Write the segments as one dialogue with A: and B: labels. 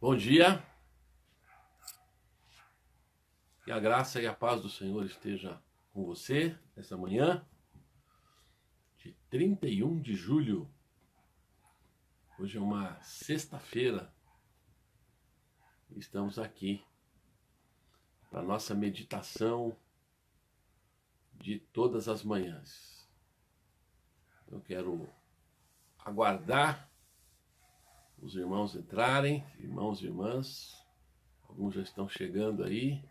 A: Bom dia, que a graça e a paz do Senhor esteja com você essa manhã de 31 de julho. Hoje é uma sexta-feira e estamos aqui para a nossa meditação de todas as manhãs. Eu quero aguardar os irmãos entrarem, irmãos e irmãs. Alguns já estão chegando aí.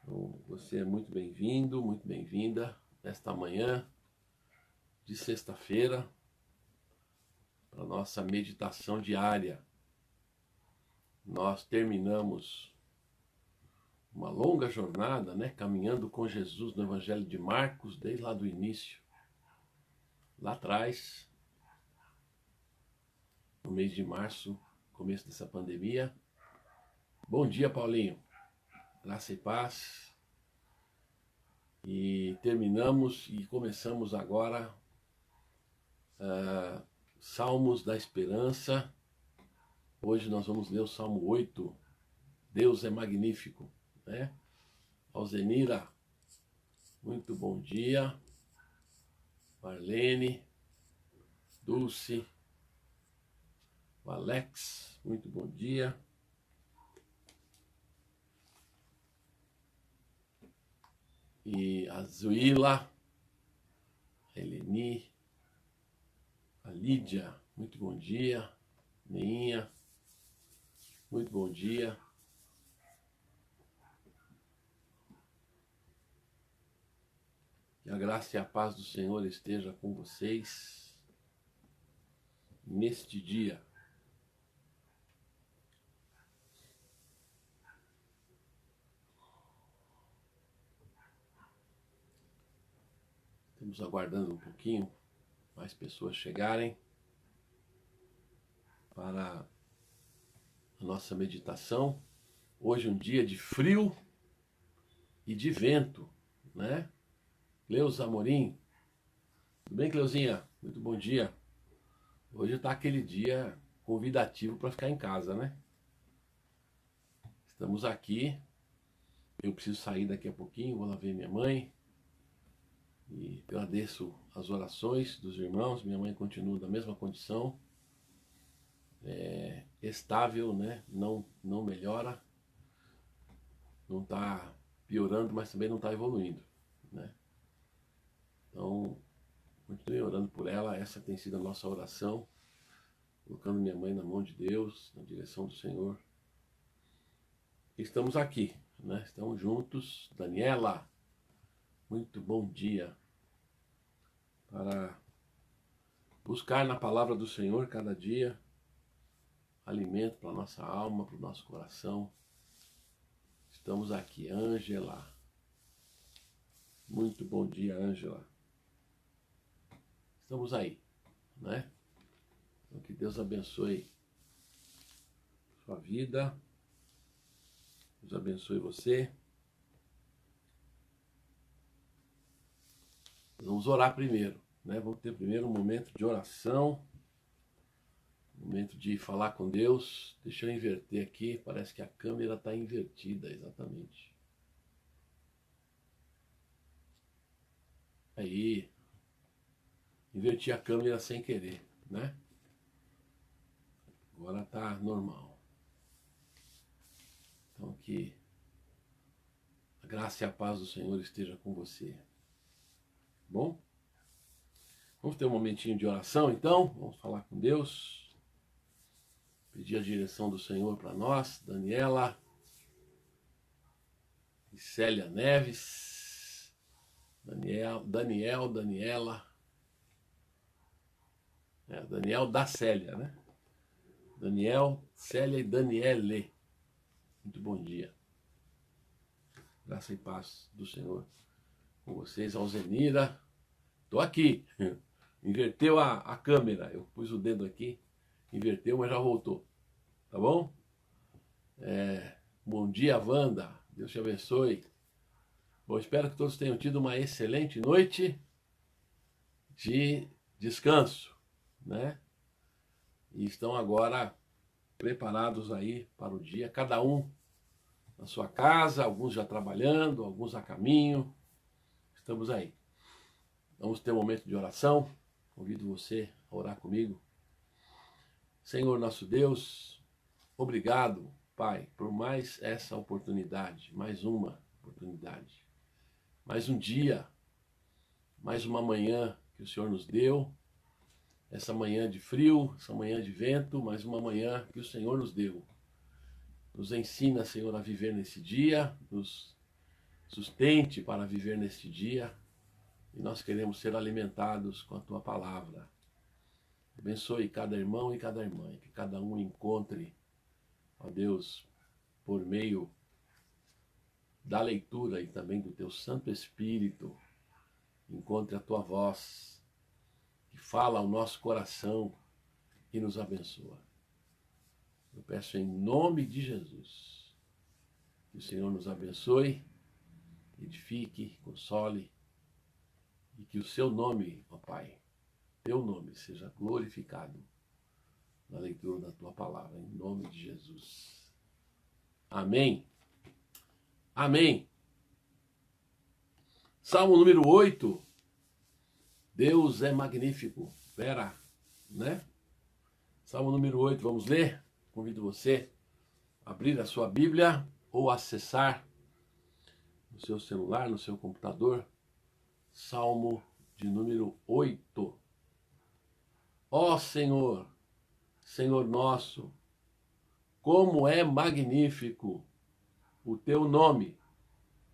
A: Então, você é muito bem-vindo, muito bem-vinda nesta manhã de sexta-feira para a nossa meditação diária. Nós terminamos uma longa jornada, caminhando com Jesus no Evangelho de Marcos, desde lá do início. Lá atrás, no mês de março, começo dessa pandemia. Bom dia, Paulinho. Graça e paz. E terminamos e começamos agora Salmos da Esperança. Hoje nós vamos ler o Salmo 8. Deus é magnífico, né? Alzenira, muito bom dia. Marlene, Dulce, o Alex, muito bom dia. E a Zuila, a Eleni, a Lídia, muito bom dia. Neinha, muito bom dia. Que a graça e a paz do Senhor esteja com vocês neste dia. Estamos aguardando um pouquinho mais pessoas chegarem para a nossa meditação. Hoje um dia de frio e de vento, né? Cleusa Amorim, tudo bem, Cleuzinha? Muito bom dia. Hoje está aquele dia convidativo para ficar em casa, né? Estamos aqui. Eu preciso sair daqui a pouquinho, vou lá ver minha mãe. E agradeço as orações dos irmãos. Minha mãe continua na mesma condição, estável, né? Não melhora, não está piorando, mas também não está evoluindo, né? Então, continue orando por ela. Essa tem sido a nossa oração, colocando minha mãe na mão de Deus, na direção do Senhor. Estamos aqui, né? Estamos juntos. Daniela, muito bom dia. Para buscar na palavra do Senhor cada dia alimento para a nossa alma, para o nosso coração. Estamos aqui. Ângela, muito bom dia, Ângela. Estamos aí, né? Então, que Deus abençoe sua vida, Deus abençoe você. Vamos orar primeiro, né? Vamos ter primeiro um momento de oração, um momento de falar com Deus. Deixa eu inverter aqui, parece que a câmera está invertida, exatamente. Aí, inverti a câmera sem querer, né? Agora está normal. Então que a graça e a paz do Senhor esteja com você. Bom? Vamos ter um momentinho de oração, então. Vamos falar com Deus. Pedir a direção do Senhor para nós. Daniela e Célia Neves. Daniela. Daniel da Célia, né? Daniel, Célia e Daniele. Muito bom dia. Graça e paz do Senhor com vocês. Alzenira. Estou aqui. Inverteu a câmera. Eu pus o dedo aqui. Inverteu, mas já voltou. Tá bom? Bom dia, Wanda. Deus te abençoe. Bom, espero que todos tenham tido uma excelente noite de descanso, né? E estão agora preparados aí para o dia, cada um na sua casa, alguns já trabalhando, alguns a caminho. Estamos aí. Vamos ter um momento de oração. Convido você a orar comigo. Senhor nosso Deus, obrigado, Pai, por mais essa oportunidade, mais uma oportunidade, mais um dia, mais uma manhã que o Senhor nos deu, essa manhã de frio, essa manhã de vento, mais uma manhã que o Senhor nos deu. Nos ensina, Senhor, a viver nesse dia, nos sustente para viver neste dia, e nós queremos ser alimentados com a Tua palavra. Abençoe cada irmão e cada irmã, que cada um encontre, ó Deus, por meio da leitura e também do Teu Santo Espírito, encontre a Tua voz, que fala ao nosso coração e nos abençoa. Eu peço em nome de Jesus, que o Senhor nos abençoe, edifique, console, e que o Seu nome, ó Pai, Teu nome seja glorificado na leitura da Tua palavra, em nome de Jesus. Amém. Amém. Salmo número 8. Deus é magnífico. Vera, né? Salmo número 8, vamos ler? Convido você a abrir a sua Bíblia ou acessar no seu celular, no seu computador, Salmo de número 8. Ó Senhor, Senhor nosso, como é magnífico o Teu nome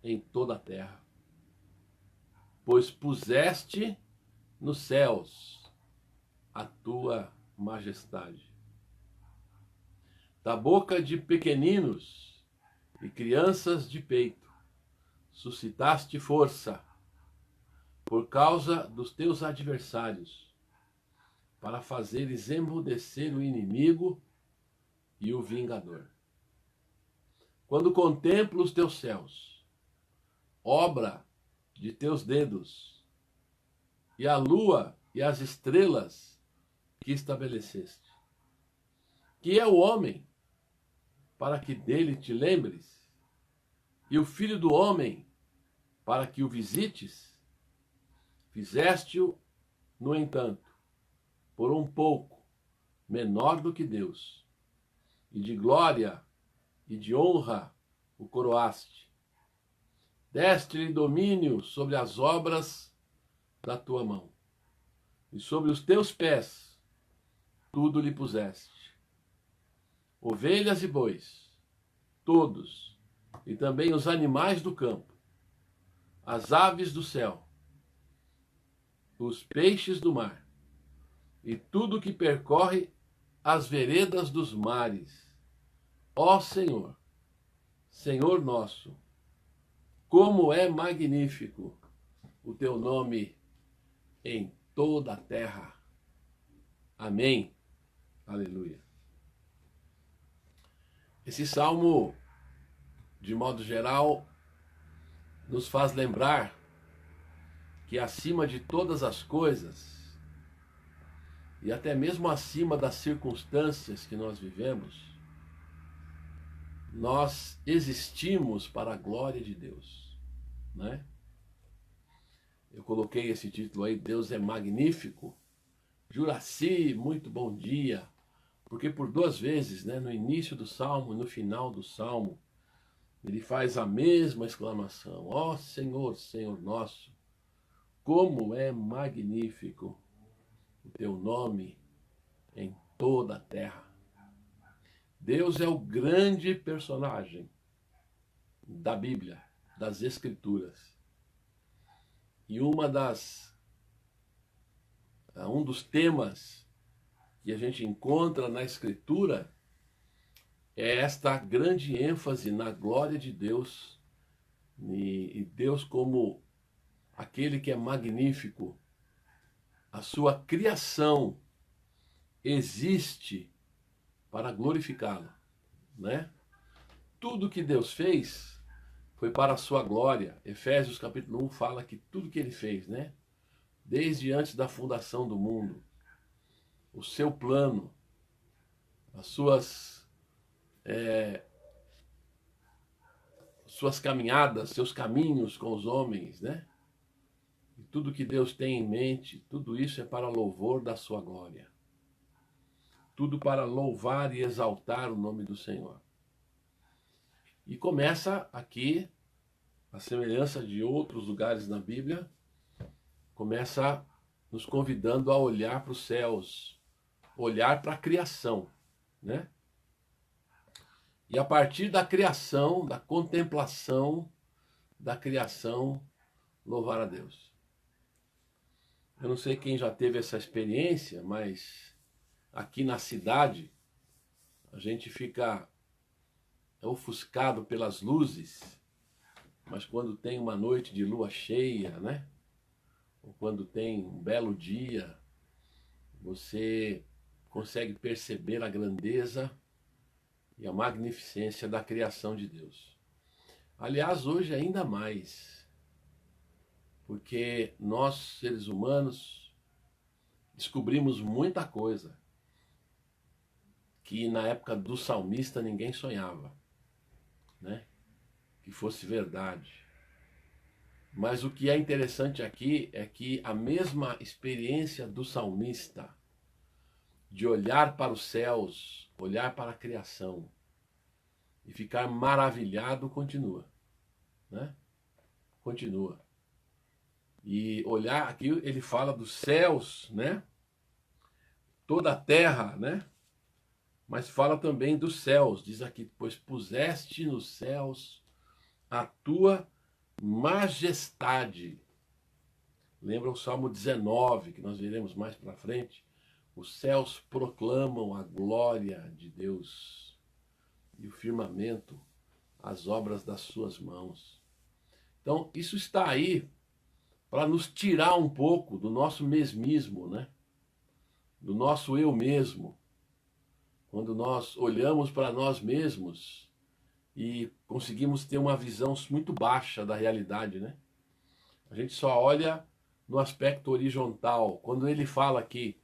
A: em toda a terra, pois puseste nos céus a Tua majestade. Da boca de pequeninos e crianças de peito, suscitaste força por causa dos Teus adversários, para fazeres emmudecer o inimigo e o vingador. Quando contemplo os Teus céus, obra de Teus dedos, e a lua e as estrelas que estabeleceste. Que é o homem, para que dele te lembres, e o filho do homem, para que o visites? Fizeste-o, no entanto, por um pouco menor do que Deus, e de glória e de honra o coroaste. Deste-lhe domínio sobre as obras da tua mão, e sobre os teus pés tudo lhe puseste. Ovelhas e bois, todos, e também os animais do campo, as aves do céu, os peixes do mar, e tudo que percorre as veredas dos mares. Ó Senhor, Senhor nosso, como é magnífico o Teu nome em toda a terra. Amém. Aleluia. Esse salmo, de modo geral, nos faz lembrar que acima de todas as coisas, e até mesmo acima das circunstâncias que nós vivemos, nós existimos para a glória de Deus, né? Eu coloquei esse título aí, Deus é magnífico. Juraci, muito bom dia. Porque por duas vezes, né, no início do salmo e no final do salmo, ele faz a mesma exclamação: ó Senhor, Senhor nosso, como é magnífico o Teu nome em toda a terra. Deus é o grande personagem da Bíblia, das Escrituras. E um dos temas que a gente encontra na Escritura é esta grande ênfase na glória de Deus, e Deus como aquele que é magnífico. A sua criação existe para glorificá-lo, né? Tudo que Deus fez foi para a sua glória. Efésios capítulo 1 fala que tudo que ele fez, né? Desde antes da fundação do mundo, o seu plano, as suas suas caminhadas, seus caminhos com os homens, né? E tudo que Deus tem em mente, tudo isso é para louvor da sua glória. Tudo para louvar e exaltar o nome do Senhor. E começa aqui, a semelhança de outros lugares na Bíblia, começa nos convidando a olhar para os céus, olhar para a criação, né? E a partir da criação, da contemplação da criação, louvar a Deus. Eu não sei quem já teve essa experiência, mas aqui na cidade a gente fica ofuscado pelas luzes, mas quando tem uma noite de lua cheia, né? Ou quando tem um belo dia, você consegue perceber a grandeza e a magnificência da criação de Deus. Aliás, hoje ainda mais, porque nós, seres humanos, descobrimos muita coisa que na época do salmista ninguém sonhava, né? Que fosse verdade. Mas o que é interessante aqui é que a mesma experiência do salmista de olhar para os céus, olhar para a criação e ficar maravilhado continua, né? Continua. E olhar aqui, ele fala dos céus, né? Toda a terra, né? Mas fala também dos céus. Diz aqui, pois puseste nos céus a tua majestade. Lembra o Salmo 19, que nós veremos mais para frente? Os céus proclamam a glória de Deus e o firmamento as obras das suas mãos. Então, isso está aí para nos tirar um pouco do nosso mesmismo, né? Do nosso eu mesmo. Quando nós olhamos para nós mesmos e conseguimos ter uma visão muito baixa da realidade, né? A gente só olha no aspecto horizontal. Quando ele fala aqui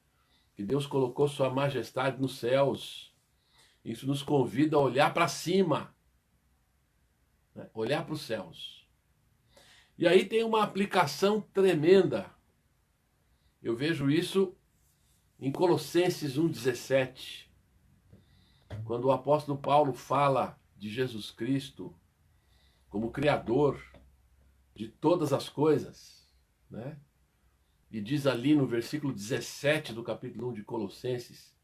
A: que Deus colocou sua majestade nos céus, isso nos convida a olhar para cima, né? Olhar para os céus. E aí tem uma aplicação tremenda. Eu vejo isso em Colossenses 1,17, quando o apóstolo Paulo fala de Jesus Cristo como Criador de todas as coisas, né? E diz ali no versículo 17 do capítulo 1 de Colossenses,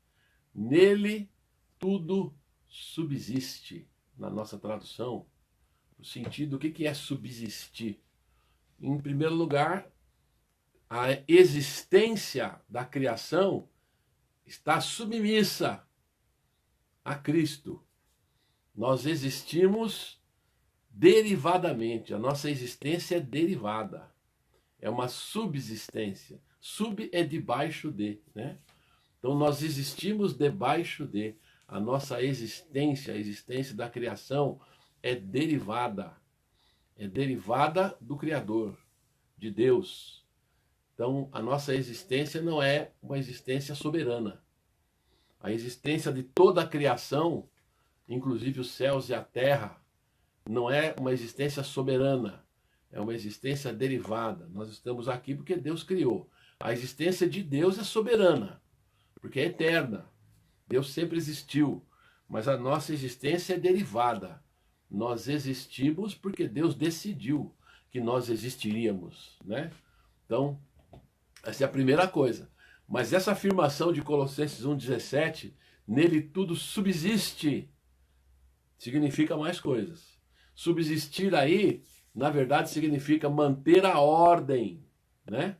A: nele tudo subsiste, na nossa tradução, no sentido, o que é subsistir? Em primeiro lugar, a existência da criação está submissa a Cristo. Nós existimos derivadamente, a nossa existência é derivada, é uma subsistência. Sub é debaixo de, né? Então nós existimos debaixo de, a nossa existência, a existência da criação é derivada do Criador, de Deus. Então a nossa existência não é uma existência soberana. A existência de toda a criação, inclusive os céus e a terra, não é uma existência soberana, é uma existência derivada. Nós estamos aqui porque Deus criou. A existência de Deus é soberana, porque é eterna. Deus sempre existiu, mas a nossa existência é derivada. Nós existimos porque Deus decidiu que nós existiríamos, né? Então, essa é a primeira coisa. Mas essa afirmação de Colossenses 1,17, nele tudo subsiste, significa mais coisas. Subsistir aí, na verdade, significa manter a ordem, né?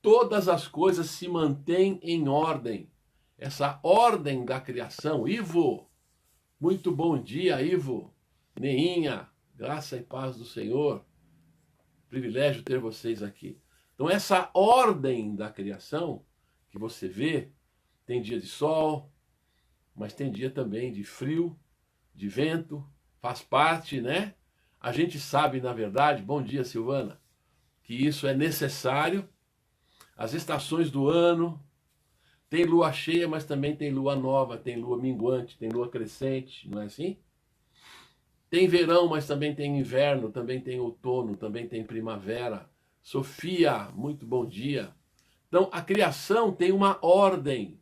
A: Todas as coisas se mantêm em ordem. Essa ordem da criação. Ivo, muito bom dia, Ivo. Neinha, graça e paz do Senhor. Privilégio ter vocês aqui. Então essa ordem da criação que você vê, tem dia de sol, mas tem dia também de frio, de vento, faz parte, né? A gente sabe, na verdade, bom dia, Silvana, que isso é necessário. As estações do ano, Tem lua cheia, mas também tem lua nova, tem lua minguante, tem lua crescente, não é assim? Tem verão, mas também tem inverno, também tem outono, também tem primavera. Sofia, muito bom dia. Então, a criação tem uma ordem.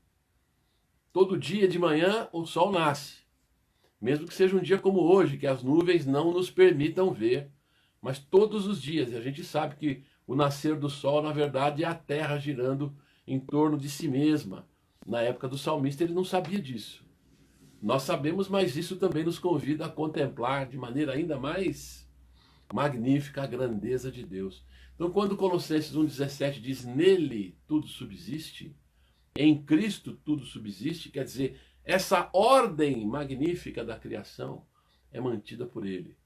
A: Todo dia de manhã o sol nasce. Mesmo que seja um dia como hoje, que as nuvens não nos permitam ver. Mas todos os dias. E a gente sabe que o nascer do sol, na verdade, é a terra girando em torno de si mesma. Na época do salmista, ele não sabia disso. Nós sabemos, mas isso também nos convida a contemplar de maneira ainda mais magnífica a grandeza de Deus. Então, quando Colossenses 1,17 diz: nele tudo subsiste, em Cristo tudo subsiste, quer dizer, essa ordem magnífica da criação é mantida por ele.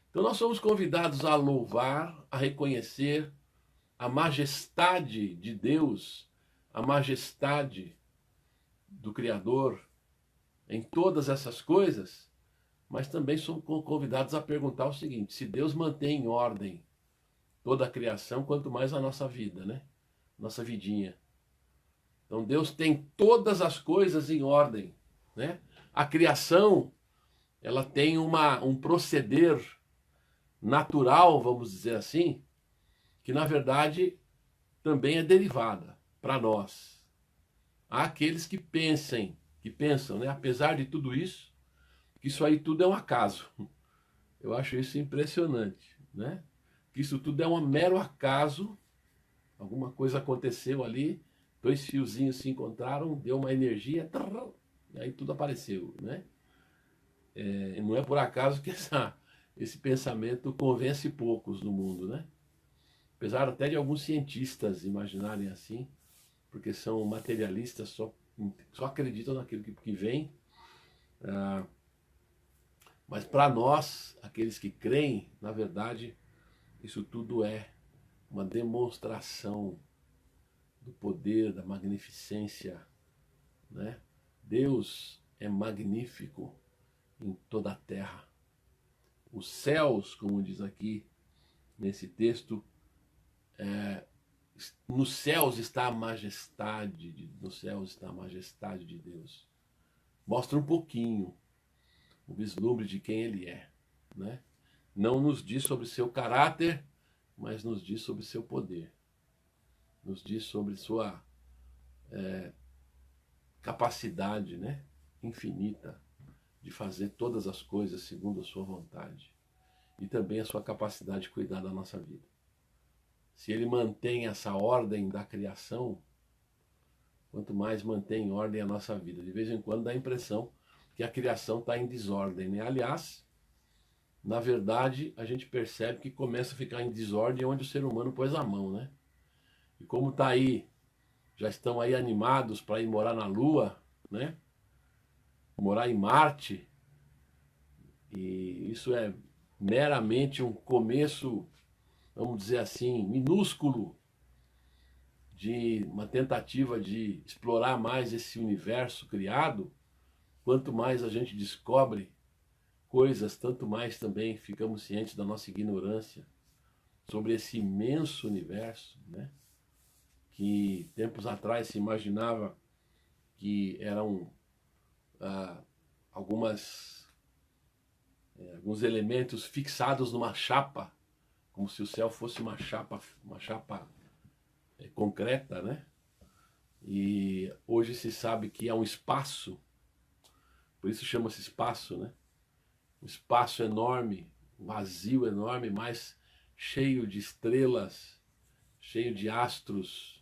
A: Então, nós somos convidados a louvar, a reconhecer a majestade de Deus, a majestade do Criador em todas essas coisas, mas também somos convidados a perguntar o seguinte: se Deus mantém em ordem toda a criação, quanto mais a nossa vida, né? Nossa vidinha. Então Deus tem todas as coisas em ordem, né? A criação, ela tem um proceder natural, vamos dizer assim, que na verdade também é derivada para nós. Há aqueles que pensam, né? Apesar de tudo isso, que isso aí tudo é um acaso. Eu acho isso impressionante, né? Que isso tudo é um mero acaso. Alguma coisa aconteceu ali, dois fiozinhos se encontraram, deu uma energia, e aí tudo apareceu, né? Não é por acaso que esse pensamento convence poucos no mundo, né? Apesar até de alguns cientistas imaginarem assim, porque são materialistas, só acreditam naquilo que vem. Mas para nós, aqueles que creem, na verdade, isso tudo é uma demonstração do poder, da magnificência, né? Deus é magnífico em toda a terra. Os céus, como diz aqui nesse texto, nos céus está a majestade, nos céus está a majestade de Deus. Mostra um pouquinho o vislumbre de quem ele é, né? Não nos diz sobre seu caráter, mas nos diz sobre seu poder. Nos diz sobre sua capacidade, né? Infinita de fazer todas as coisas segundo a sua vontade. E também a sua capacidade de cuidar da nossa vida. Se ele mantém essa ordem da criação, quanto mais mantém em ordem a nossa vida. De vez em quando dá a impressão que a criação está em desordem, né? Aliás, na verdade, a gente percebe que começa a ficar em desordem onde o ser humano pôs a mão, né? E como está aí, já estão aí animados para ir morar na Lua, né? Morar em Marte. E isso é meramente um começo, vamos dizer assim, minúsculo de uma tentativa de explorar mais esse universo criado. Quanto mais a gente descobre coisas, tanto mais também ficamos cientes da nossa ignorância sobre esse imenso universo, né? Que tempos atrás se imaginava que eram alguns elementos fixados numa chapa, como se o céu fosse uma chapa concreta, né? E hoje se sabe que é um espaço, por isso chama-se espaço, né? Um espaço enorme, um vazio enorme, mas cheio de estrelas, cheio de astros.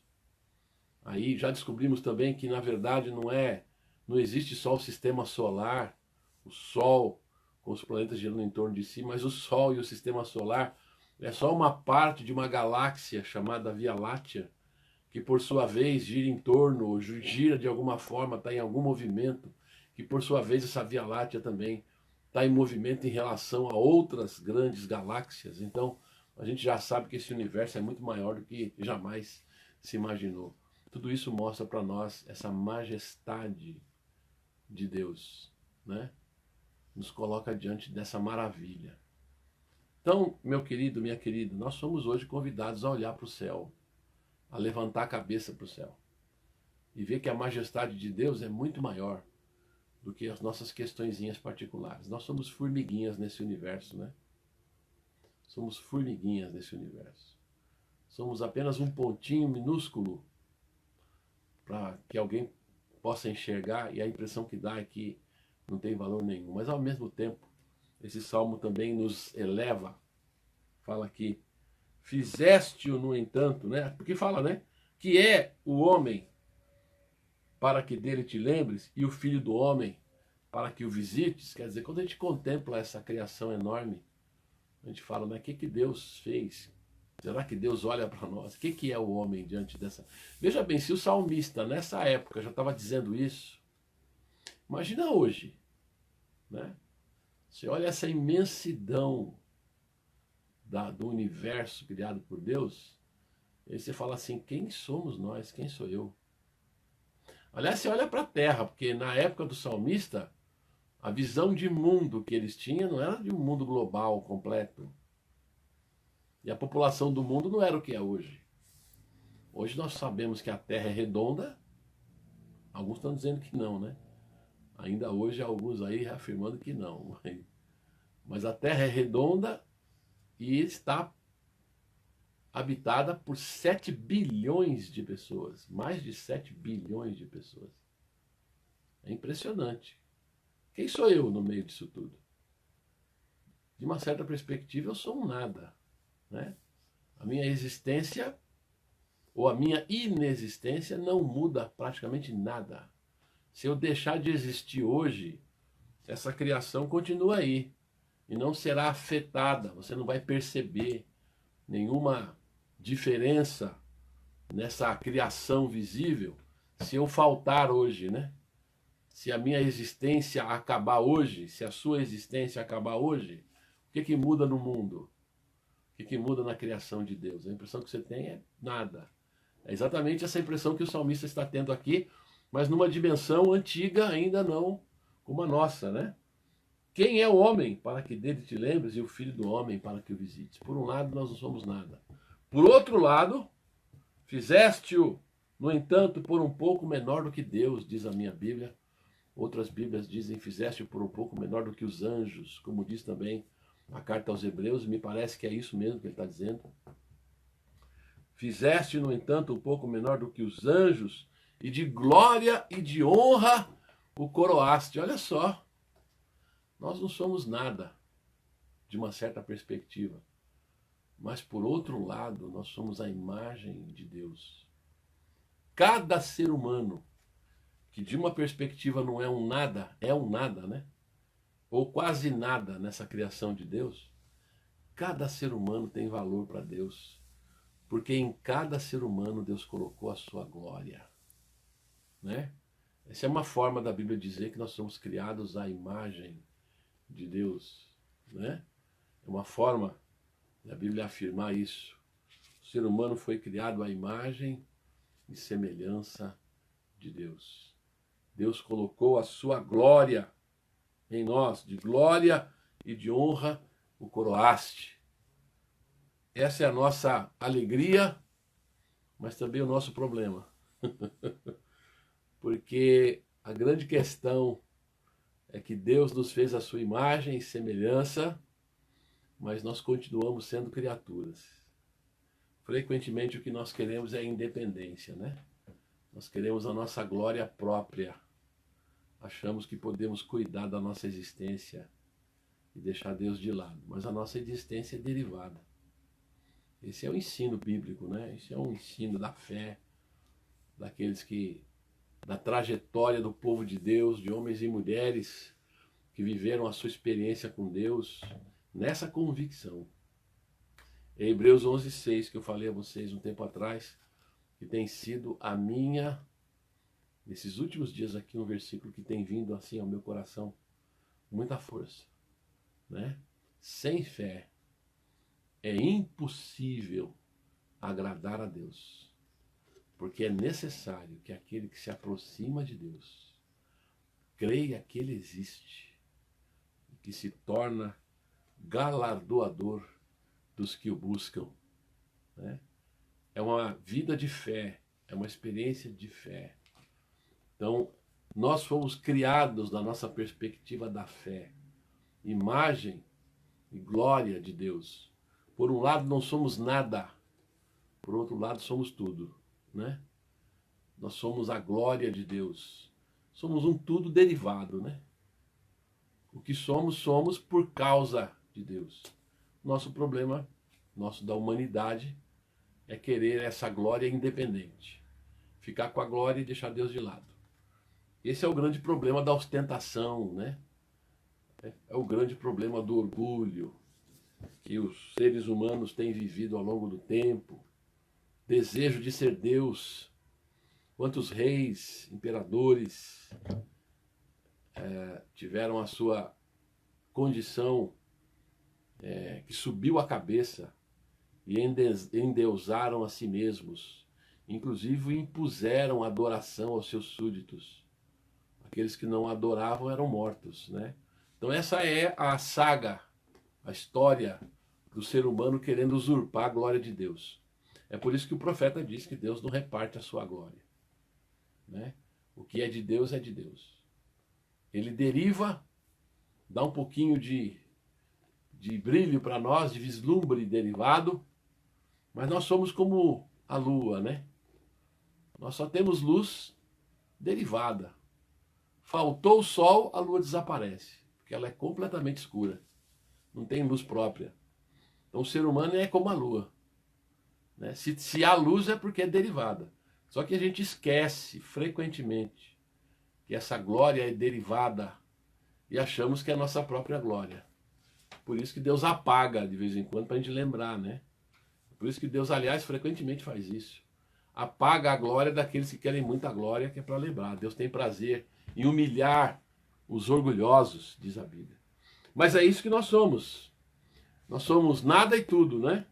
A: Aí já descobrimos também que na verdade não existe só o sistema solar, o Sol com os planetas girando em torno de si, mas o Sol e o sistema solar é só uma parte de uma galáxia chamada Via Láctea, que por sua vez gira em torno, ou gira de alguma forma, está em algum movimento, que por sua vez essa Via Láctea também está em movimento em relação a outras grandes galáxias. Então a gente já sabe que esse universo é muito maior do que jamais se imaginou. Tudo isso mostra para nós essa majestade de Deus, né? Nos coloca diante dessa maravilha. Então, meu querido, minha querida, nós somos hoje convidados a olhar para o céu, a levantar a cabeça para o céu. e ver que a majestade de Deus é muito maior do que as nossas questõezinhas particulares. Nós somos formiguinhas nesse universo, né? Somos formiguinhas nesse universo. Somos apenas um pontinho minúsculo para que alguém possa enxergar, e a impressão que dá é que não tem valor nenhum. Mas ao mesmo tempo, esse salmo também nos eleva. Fala que fizeste-o, no entanto, né? Porque fala, né? Que é o homem para que dele te lembres, e o filho do homem para que o visites. Quer dizer, quando a gente contempla essa criação enorme, a gente fala, né? O que Deus fez? Será que Deus olha para nós? O que é o homem diante dessa... Veja bem, se o salmista nessa época já estava dizendo isso, imagina hoje, né? Você olha essa imensidão do universo criado por Deus, e aí você fala assim, quem somos nós? Quem sou eu? Aliás, você olha para a Terra, porque na época do salmista, a visão de mundo que eles tinham não era de um mundo global completo. E a população do mundo não era o que é hoje. Hoje nós sabemos que a Terra é redonda, alguns estão dizendo que não, né? Ainda hoje alguns aí afirmando que não. Mas a Terra é redonda e está habitada por 7 bilhões de pessoas. Mais de 7 bilhões de pessoas. É impressionante. Quem sou eu no meio disso tudo? De uma certa perspectiva, eu sou um nada, né? A minha existência ou a minha inexistência não muda praticamente nada. Se eu deixar de existir hoje, essa criação continua aí e não será afetada. Você não vai perceber nenhuma diferença nessa criação visível se eu faltar hoje, né? Se a minha existência acabar hoje, se a sua existência acabar hoje, o que muda no mundo? O que muda na criação de Deus? A impressão que você tem é nada. É exatamente essa impressão que o salmista está tendo aqui, mas numa dimensão antiga ainda não como a nossa, né? Quem é o homem para que dele te lembres e o filho do homem para que o visites? Por um lado, nós não somos nada. Por outro lado, fizeste-o, no entanto, por um pouco menor do que Deus, diz a minha Bíblia. Outras Bíblias dizem, fizeste-o por um pouco menor do que os anjos, como diz também a carta aos Hebreus, me parece que é isso mesmo que ele está dizendo. Fizeste, no entanto, um pouco menor do que os anjos, e de glória e de honra o coroaste. Olha só, nós não somos nada, de uma certa perspectiva. Mas, por outro lado, nós somos a imagem de Deus. Cada ser humano, que de uma perspectiva não é um nada, né? Ou quase nada nessa criação de Deus, cada ser humano tem valor para Deus. Porque em cada ser humano Deus colocou a sua glória, né? Essa é uma forma da Bíblia dizer que nós somos criados à imagem de Deus, né? É uma forma da Bíblia afirmar isso. O ser humano foi criado à imagem e semelhança de Deus. Deus colocou a sua glória em nós, de glória e de honra o coroaste. Essa é a nossa alegria, mas também o nosso problema. Porque a grande questão é que Deus nos fez a sua imagem e semelhança, mas nós continuamos sendo criaturas. Frequentemente o que nós queremos é a independência, né? Nós queremos a nossa glória própria. Achamos que podemos cuidar da nossa existência e deixar Deus de lado, mas a nossa existência é derivada. Esse é o ensino bíblico, né? Esse é um ensino da fé, da trajetória do povo de Deus, de homens e mulheres que viveram a sua experiência com Deus nessa convicção. É Hebreus 11:6, que eu falei a vocês um tempo atrás, que tem sido a minha, nesses últimos dias aqui, um versículo que tem vindo assim ao meu coração, muita força, né? Sem fé é impossível agradar a Deus, porque é necessário que aquele que se aproxima de Deus creia que Ele existe e que se torna galardoador dos que o buscam, né? É uma vida de fé, é uma experiência de fé. Então, nós fomos criados na nossa perspectiva da fé, imagem e glória de Deus. Por um lado, não somos nada, por outro lado, somos tudo, né? Nós somos a glória de Deus. Somos um tudo derivado, né? O que somos, somos por causa de Deus. Nosso problema, nosso da humanidade, é querer essa glória independente. Ficar com a glória e deixar Deus de lado. Esse é o grande problema da ostentação, né? É o grande problema do orgulho que os seres humanos têm vivido ao longo do tempo. Desejo de ser Deus. Quantos reis, imperadores tiveram a sua condição que subiu a cabeça e endeusaram a si mesmos. Inclusive impuseram adoração aos seus súditos. Aqueles que não adoravam eram mortos, né? Então essa é a saga, a história do ser humano querendo usurpar a glória de Deus. É por isso que o profeta diz que Deus não reparte a sua glória, né? O que é de Deus é de Deus. Ele deriva, dá um pouquinho de brilho para nós, de vislumbre derivado, mas nós somos como a lua, né? Nós só temos luz derivada. Faltou o sol, a lua desaparece, porque ela é completamente escura. Não tem luz própria. Então o ser humano é como a lua, né? Se há luz é porque é derivada. Só que a gente esquece frequentemente que essa glória é derivada e achamos que é a nossa própria glória. Por isso que Deus apaga de vez em quando para a gente lembrar, né? Por isso que Deus, aliás, frequentemente faz isso. Apaga a glória daqueles que querem muita glória, que é para lembrar. Deus tem prazer em humilhar os orgulhosos, diz a Bíblia. Mas é isso que nós somos. Nós somos nada e tudo, né?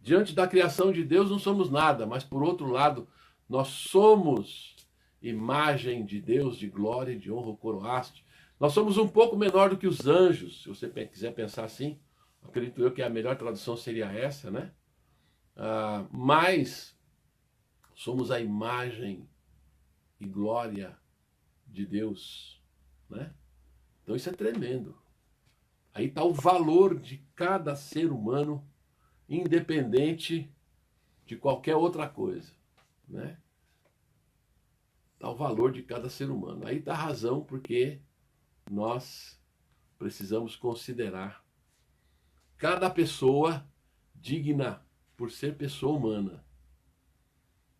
A: Diante da criação de Deus não somos nada, mas por outro lado, nós somos imagem de Deus, de glória e de honra, o coroaste. Nós somos um pouco menor do que os anjos, se você quiser pensar assim. Acredito eu que a melhor tradução seria essa, né? Mas somos a imagem e glória de Deus, né? Então isso é tremendo. Aí está o valor de cada ser humano, independente de qualquer outra coisa, né? Está o valor de cada ser humano. Aí está a razão porque nós precisamos considerar cada pessoa digna por ser pessoa humana.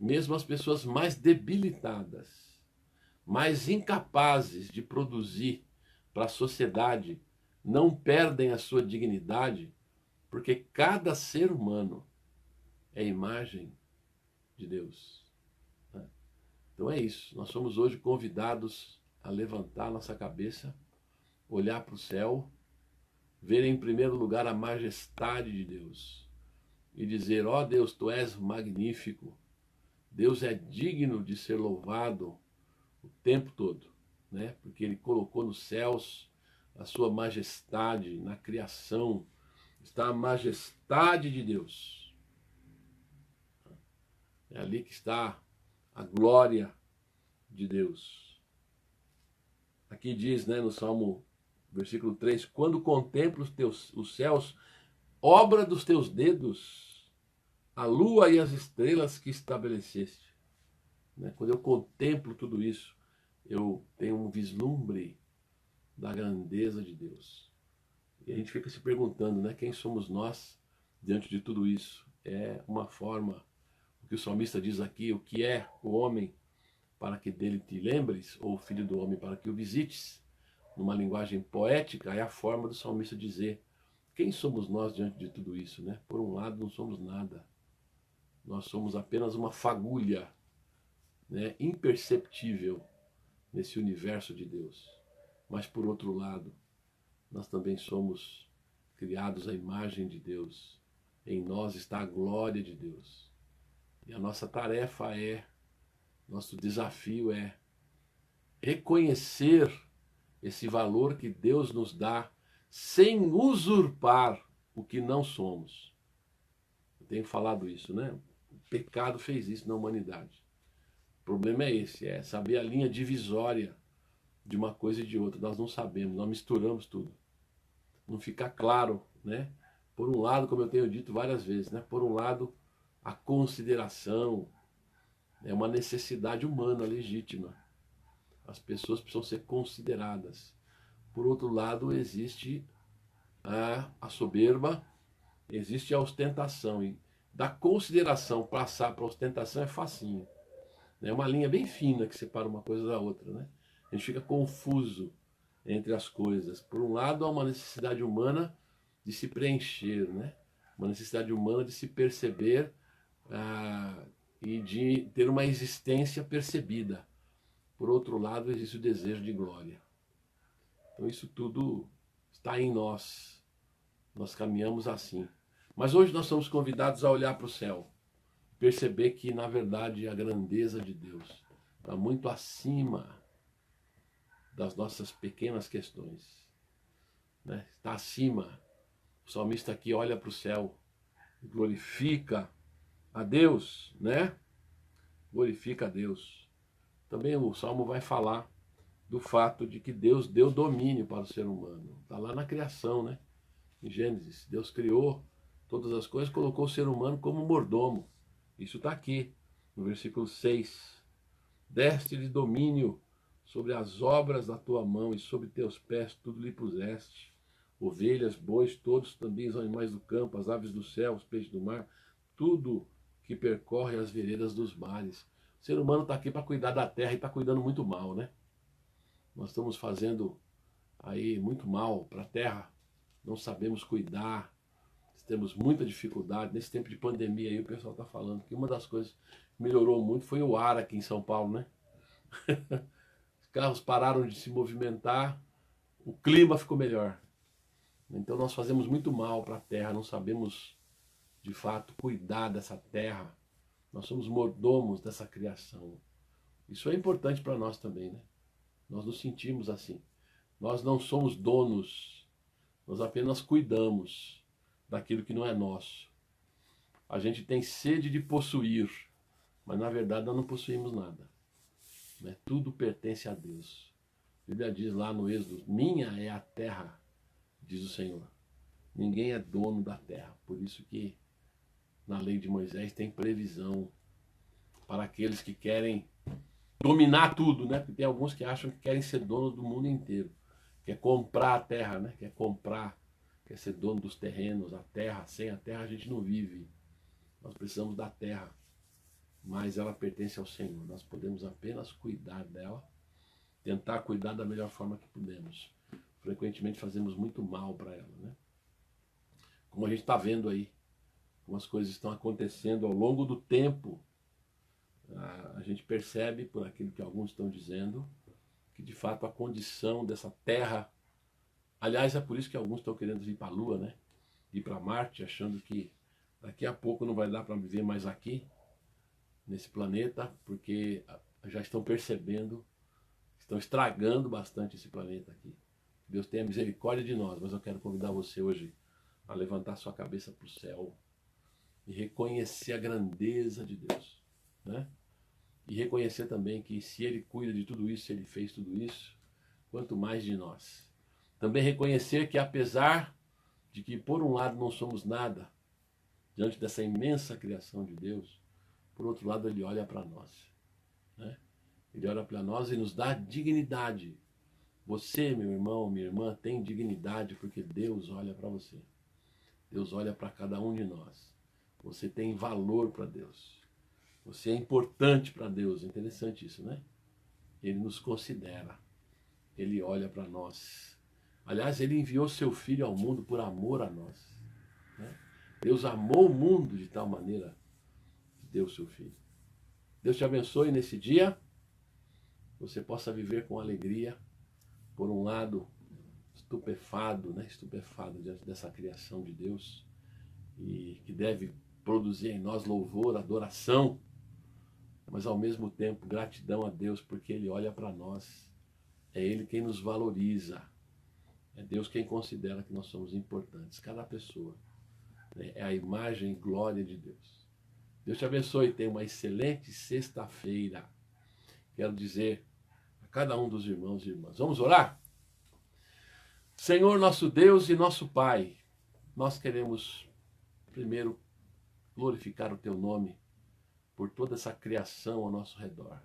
A: Mesmo as pessoas mais debilitadas, mais incapazes de produzir para a sociedade, não perdem a sua dignidade, porque cada ser humano é imagem de Deus. Então é isso. Nós somos hoje convidados a levantar nossa cabeça, olhar para o céu, ver em primeiro lugar a majestade de Deus e dizer: ó Deus, tu és magnífico. Deus é digno de ser louvado o tempo todo, né? Porque Ele colocou nos céus a sua majestade, na criação está a majestade de Deus. É ali que está a glória de Deus. Aqui diz, né, no Salmo, versículo 3, quando contemplo os céus, obra dos teus dedos, a lua e as estrelas que estabeleceste. Né? Quando eu contemplo tudo isso, eu tenho um vislumbre da grandeza de Deus. E a gente fica se perguntando, né, quem somos nós diante de tudo isso? É uma forma, o que o salmista diz aqui, o que é o homem para que dele te lembres, ou o filho do homem para que o visites, numa linguagem poética, é a forma do salmista dizer quem somos nós diante de tudo isso, né? Por um lado, não somos nada. Nós somos apenas uma fagulha, né, imperceptível nesse universo de Deus. Mas, por outro lado, nós também somos criados à imagem de Deus. Em nós está a glória de Deus. E a nossa tarefa nosso desafio é reconhecer esse valor que Deus nos dá sem usurpar o que não somos. Eu tenho falado isso, né? O pecado fez isso na humanidade. problema é esse, é saber a linha divisória de uma coisa e de outra. Nós não sabemos, nós misturamos tudo. Não fica claro, né? Por um lado, como eu tenho dito várias vezes, né? Por um lado, a consideração é uma necessidade humana legítima. As pessoas precisam ser consideradas. Por outro lado, existe a soberba, existe a ostentação. E da consideração passar para a ostentação é facinho. É uma linha bem fina que separa uma coisa da outra, né? A gente fica confuso entre as coisas. Por um lado, há uma necessidade humana de se preencher, né? Uma necessidade humana de se perceber e de ter uma existência percebida. Por outro lado, existe o desejo de glória. Então isso tudo está em nós. Nós caminhamos assim. Mas hoje nós somos convidados a olhar para o céu. Perceber que, na verdade, a grandeza de Deus está muito acima das nossas pequenas questões. Né? Está acima. O salmista aqui olha para o céu e glorifica a Deus, né? Glorifica a Deus. Também o Salmo vai falar do fato de que Deus deu domínio para o ser humano. Está lá na criação, né? Em Gênesis, Deus criou todas as coisas, colocou o ser humano como mordomo. Isso está aqui, no versículo 6. Deste-lhe domínio sobre as obras da tua mão e sobre teus pés tudo lhe puseste. Ovelhas, bois, todos também os animais do campo, as aves do céu, os peixes do mar, tudo que percorre as veredas dos mares. O ser humano está aqui para cuidar da terra e está cuidando muito mal, né? Nós estamos fazendo aí muito mal para a terra, não sabemos cuidar, temos muita dificuldade. Nesse tempo de pandemia aí o pessoal está falando que uma das coisas que melhorou muito foi o ar aqui em São Paulo, né? Os carros pararam de se movimentar, o clima ficou melhor. Então nós fazemos muito mal para a terra, não sabemos de fato cuidar dessa terra. Nós somos mordomos dessa criação. Isso é importante para nós também, né? Nós nos sentimos assim. Nós não somos donos, nós apenas cuidamos daquilo que não é nosso. A gente tem sede de possuir, mas na verdade nós não possuímos nada. Né? Tudo pertence a Deus. A Bíblia diz lá no Êxodo: minha é a terra, diz o Senhor. Ninguém é dono da terra. Por isso que na lei de Moisés tem previsão para aqueles que querem dominar tudo, né? Porque tem alguns que acham que querem ser donos do mundo inteiro. Quer comprar a terra, né? Quer ser dono dos terrenos, a terra. Sem a terra a gente não vive. Nós precisamos da terra, mas ela pertence ao Senhor. Nós podemos apenas cuidar dela, tentar cuidar da melhor forma que podemos. Frequentemente fazemos muito mal para ela, né? Como a gente está vendo aí, como as coisas estão acontecendo ao longo do tempo, a gente percebe, por aquilo que alguns estão dizendo, que de fato a condição dessa terra, aliás, é por isso que alguns estão querendo ir para a Lua, né? Ir para Marte, achando que daqui a pouco não vai dar para viver mais aqui, nesse planeta, porque já estão percebendo, estão estragando bastante esse planeta aqui. Deus tenha misericórdia de nós, mas eu quero convidar você hoje a levantar sua cabeça para o céu e reconhecer a grandeza de Deus, né? E reconhecer também que se Ele cuida de tudo isso, se Ele fez tudo isso, quanto mais de nós. Também reconhecer que apesar de que por um lado não somos nada, diante dessa imensa criação de Deus, por outro lado Ele olha para nós, né? Ele olha para nós e nos dá dignidade. Você, meu irmão, minha irmã, tem dignidade porque Deus olha para você. Deus olha para cada um de nós. Você tem valor para Deus. Você é importante para Deus. É interessante isso, né? Ele nos considera. Ele olha para nós. Aliás, Ele enviou seu Filho ao mundo por amor a nós, né? Deus amou o mundo de tal maneira que deu seu Filho. Deus te abençoe nesse dia. Você possa viver com alegria. Por um lado, estupefado, né? Estupefado diante dessa criação de Deus. E que deve produzir em nós louvor, adoração, mas ao mesmo tempo gratidão a Deus, porque Ele olha para nós. É Ele quem nos valoriza. É Deus quem considera que nós somos importantes. Cada pessoa, né, é a imagem e glória de Deus. Deus te abençoe. Tenha uma excelente sexta-feira. quero dizer a cada um dos irmãos e irmãs. Vamos orar? Senhor, nosso Deus e nosso Pai, nós queremos primeiro glorificar o Teu nome por toda essa criação ao nosso redor.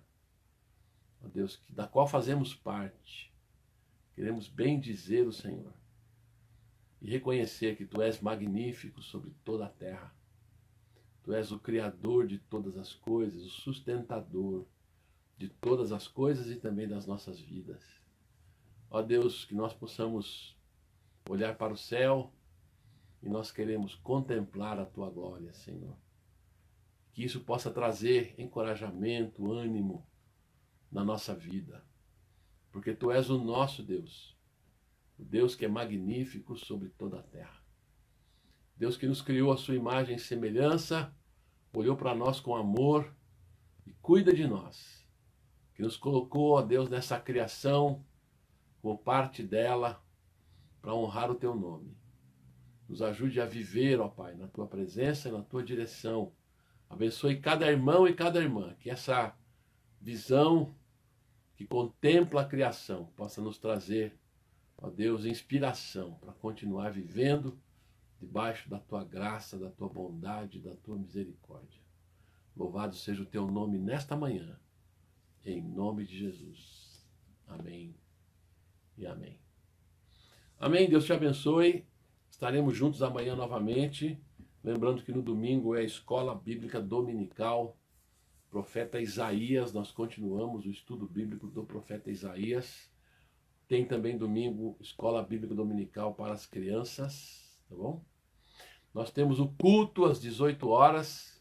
A: Ó Deus, da qual fazemos parte. Queremos bem dizer o Senhor e reconhecer que Tu és magnífico sobre toda a terra. Tu és o Criador de todas as coisas, o sustentador de todas as coisas e também das nossas vidas. Ó Deus, que nós possamos olhar para o céu e nós queremos contemplar a Tua glória, Senhor. Que isso possa trazer encorajamento, ânimo na nossa vida. Porque Tu és o nosso Deus, o Deus que é magnífico sobre toda a terra. Deus que nos criou a sua imagem e semelhança, olhou para nós com amor e cuida de nós. Que nos colocou, ó Deus, nessa criação, como parte dela, para honrar o Teu nome. Nos ajude a viver, ó Pai, na Tua presença e na Tua direção. Abençoe cada irmão e cada irmã, que essa visão que contempla a criação possa nos trazer, ó Deus, inspiração para continuar vivendo debaixo da Tua graça, da Tua bondade, da Tua misericórdia. Louvado seja o Teu nome nesta manhã, em nome de Jesus. Amém e amém. Amém, Deus te abençoe. Estaremos juntos amanhã novamente. Lembrando que no domingo é a Escola Bíblica Dominical, Profeta Isaías. Nós continuamos o estudo bíblico do Profeta Isaías. Tem também domingo Escola Bíblica Dominical para as crianças, tá bom? Nós temos o culto às 18 horas.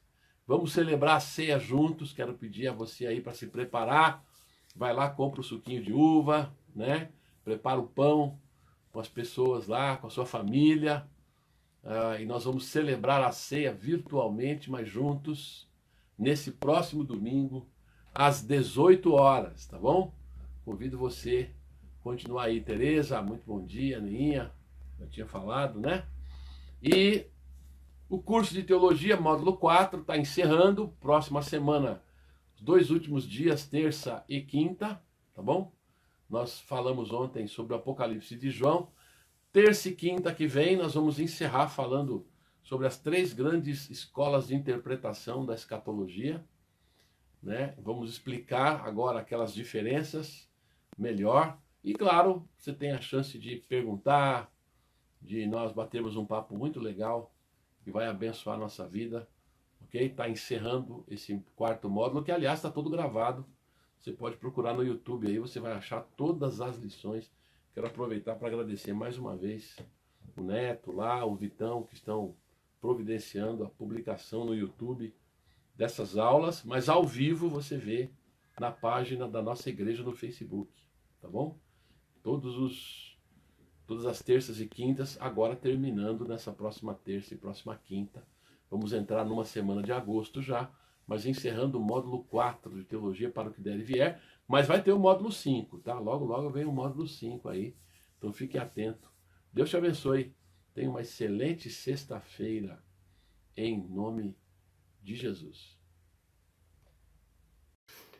A: Vamos celebrar a ceia juntos. Quero pedir a você aí para se preparar. Vai lá, compra o suquinho de uva, né? Prepara o pão com as pessoas lá, com a sua família. E nós vamos celebrar a ceia virtualmente, mas juntos, nesse próximo domingo, às 18 horas, tá bom? Convido você a continuar aí. Tereza, muito bom dia. Neinha, eu tinha falado, né? E o curso de teologia, módulo 4, está encerrando. Próxima semana, os 2 últimos dias, terça e quinta, tá bom? Nós falamos ontem sobre o Apocalipse de João. Terça e quinta que vem, nós vamos encerrar falando sobre as 3 grandes escolas de interpretação da escatologia, né? Vamos explicar agora aquelas diferenças melhor. E, claro, você tem a chance de perguntar, de nós batermos um papo muito legal que vai abençoar a nossa vida, ok? Está encerrando esse 4º módulo, que, aliás, está todo gravado. Você pode procurar no YouTube aí, você vai achar todas as lições. Quero aproveitar para agradecer mais uma vez o Neto lá, o Vitão, que estão providenciando a publicação no YouTube dessas aulas, mas ao vivo você vê na página da nossa igreja no Facebook, tá bom? Todas as terças e quintas, agora terminando nessa próxima terça e próxima quinta. Vamos entrar numa semana de agosto já, mas encerrando o módulo 4 de teologia para o que der e vier, mas vai ter o módulo 5, tá? Logo, logo vem o módulo 5 aí, então fique atento. Deus te abençoe. Tenha uma excelente sexta-feira, em nome de Jesus.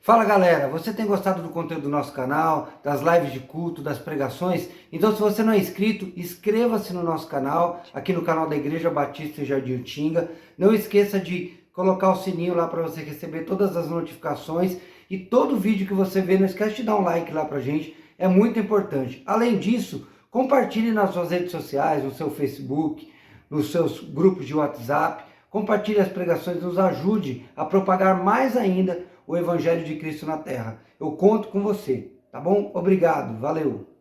B: Fala galera, você tem gostado do conteúdo do nosso canal, das lives de culto, das pregações? Então se você não é inscrito, inscreva-se no nosso canal, aqui no canal da Igreja Batista em Jardim Utinga. Não esqueça de colocar o sininho lá para você receber todas as notificações. E todo vídeo que você vê, não esquece de dar um like lá pra gente, é muito importante. Além disso, compartilhe nas suas redes sociais, no seu Facebook, nos seus grupos de WhatsApp. Compartilhe as pregações, nos ajude a propagar mais ainda o Evangelho de Cristo na Terra. Eu conto com você, tá bom? Obrigado, valeu!